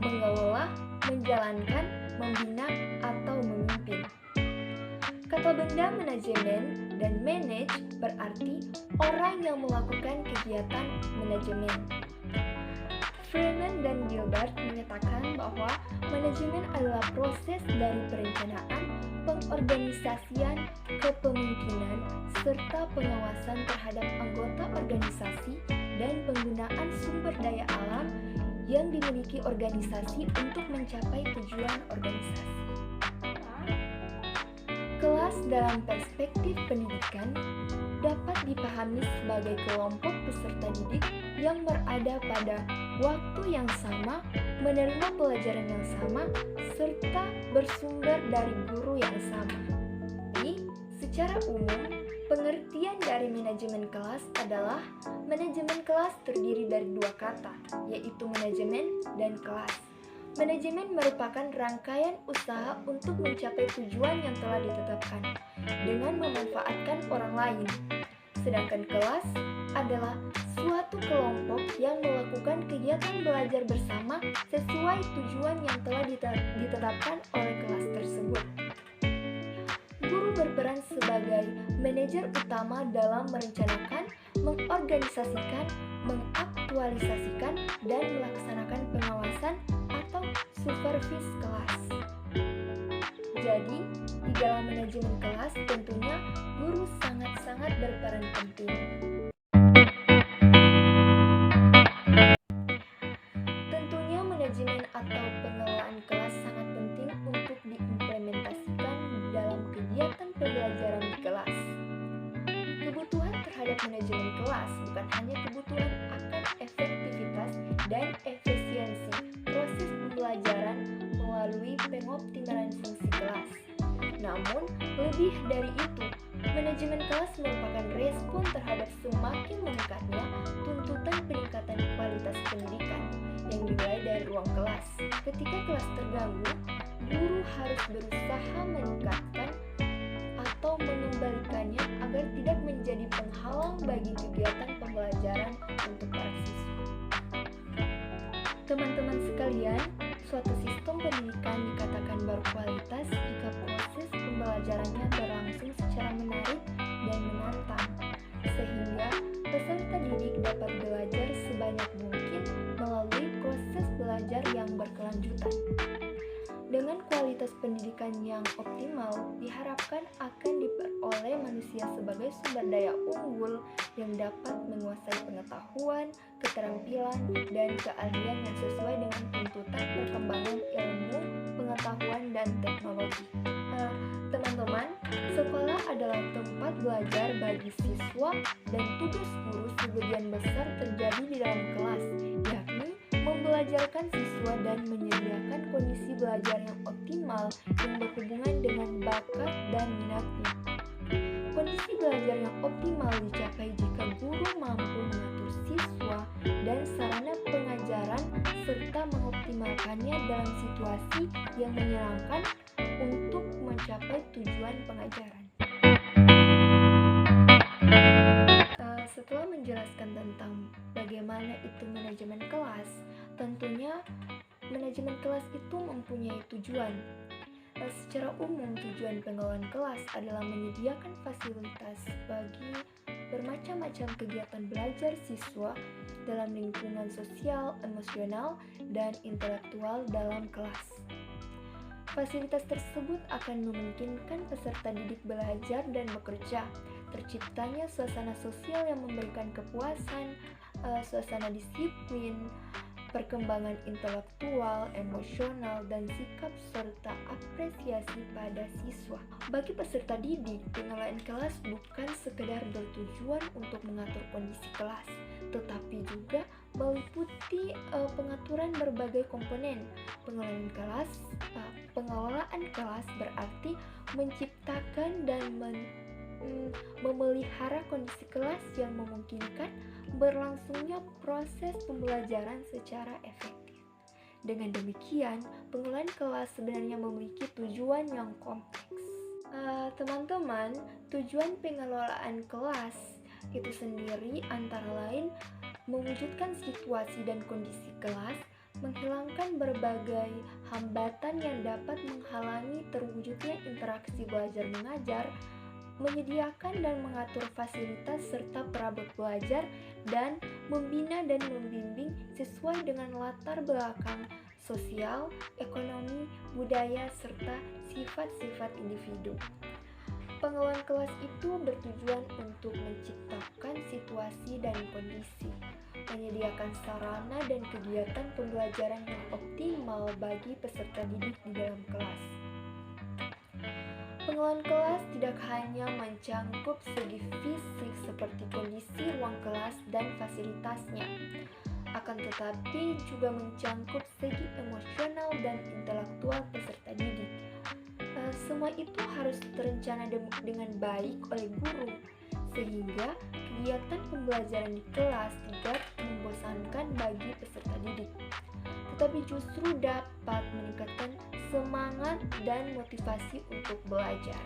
mengelola, menjalankan, membina, atau memimpin. Kata benda manajemen dan manage berarti orang yang melakukan kegiatan manajemen. Freeman dan Gilbert menyatakan bahwa manajemen adalah proses dari perencanaan, pengorganisasian, kepemimpinan, serta pengawasan terhadap anggota organisasi dan penggunaan sumber daya alam yang dimiliki organisasi untuk mencapai tujuan organisasi. Kelas dalam perspektif pendidikan dapat dipahami sebagai kelompok peserta didik yang berada pada waktu yang sama, menerima pelajaran yang sama, serta bersumber dari guru yang sama. Jadi, secara umum, pengertian dari manajemen kelas adalah manajemen kelas terdiri dari dua kata, yaitu manajemen dan kelas. Manajemen merupakan rangkaian usaha untuk mencapai tujuan yang telah ditetapkan dengan memanfaatkan orang lain. Sedangkan kelas adalah suatu kelompok yang melakukan kegiatan belajar bersama sesuai tujuan yang telah ditetapkan oleh kelas tersebut. Guru berperan sebagai manajer utama dalam merencanakan, mengorganisasikan, mengaktualisasikan, dan melaksanakan pengawasan atau supervisi kelas. Jadi, di dalam manajemen kelas tentunya guru sangat-sangat berperan penting. Tentunya manajemen atau pengelolaan kelas sangat penting untuk diimplementasikan dalam kegiatan pembelajaran di kelas. Kebutuhan terhadap manajemen kelas bukan hanya kebutuhan akan efektivitas dan efisiensi proses pembelajaran melalui pengoptimalan fungsi kelas. Namun, lebih dari itu, manajemen kelas merupakan respon terhadap semakin meningkatnya tuntutan peningkatan kualitas pendidikan yang dimulai dari ruang kelas. Ketika kelas terganggu, guru harus berusaha meningkatkan atau mengembalikannya agar tidak menjadi penghalang bagi kegiatan pembelajaran untuk para siswa. Teman-teman sekalian, suatu sistem pendidikan dikatakan berkualitas jika proses pembelajarannya berlangsung secara menarik dan menantang, sehingga peserta didik dapat belajar sebanyak mungkin melalui proses belajar yang berkelanjutan. Dengan kualitas pendidikan yang optimal, diharapkan akan diperoleh manusia sebagai sumber daya unggul yang dapat menguasai pengetahuan, keterampilan, dan keahlian yang sesuai dengan tuntutan perkembangan ilmu, pengetahuan, dan teknologi. Teman-teman, sekolah adalah tempat belajar bagi siswa dan tugas guru sebagian besar terjadi di dalam kelas, yakni membelajarkan siswa dan menyediakan kondisi belajar yang optimal yang berhubungan dengan bakat dan minatnya. Kondisi belajar yang optimal dicapai jika guru mampu mengatur siswa dan sarana pengajaran serta mengoptimalkannya dalam situasi yang menyenangkan untuk mencapai tujuan pengajaran. Setelah menjelaskan tentang bagaimana itu manajemen kelas, tentunya manajemen kelas itu mempunyai tujuan. Secara umum, tujuan pengelolaan kelas adalah menyediakan fasilitas bagi bermacam-macam kegiatan belajar siswa dalam lingkungan sosial, emosional, dan intelektual dalam kelas. Fasilitas tersebut akan memungkinkan peserta didik belajar dan bekerja. Terciptanya suasana sosial yang memberikan kepuasan, suasana disiplin, perkembangan intelektual, emosional, dan sikap serta apresiasi pada siswa. Bagi peserta didik, pengelolaan kelas bukan sekedar bertujuan untuk mengatur kondisi kelas, tetapi juga meliputi pengaturan berbagai komponen. Pengelolaan kelas berarti menciptakan dan memelihara kondisi kelas yang memungkinkan berlangsungnya proses pembelajaran secara efektif. Dengan demikian, pengelolaan kelas sebenarnya memiliki tujuan yang kompleks. Teman-teman, tujuan pengelolaan kelas itu sendiri antara lain mewujudkan situasi dan kondisi kelas menghilangkan berbagai hambatan yang dapat menghalangi terwujudnya interaksi belajar mengajar, menyediakan dan mengatur fasilitas serta perabot belajar, dan membina dan membimbing sesuai dengan latar belakang sosial, ekonomi, budaya, serta sifat-sifat individu. Pengelolaan kelas itu bertujuan untuk menciptakan situasi dan kondisi, menyediakan sarana dan kegiatan pembelajaran yang optimal bagi peserta didik di dalam kelas. Pengelolaan kelas tidak hanya mencangkup segi fisik seperti kondisi ruang kelas dan fasilitasnya, akan tetapi juga mencangkup segi emosional dan intelektual peserta didik. Semua itu harus terencana dengan baik oleh guru, sehingga kegiatan pembelajaran di kelas tidak membosankan bagi peserta didik, tetapi justru dapat meningkatkan semangat dan motivasi untuk belajar.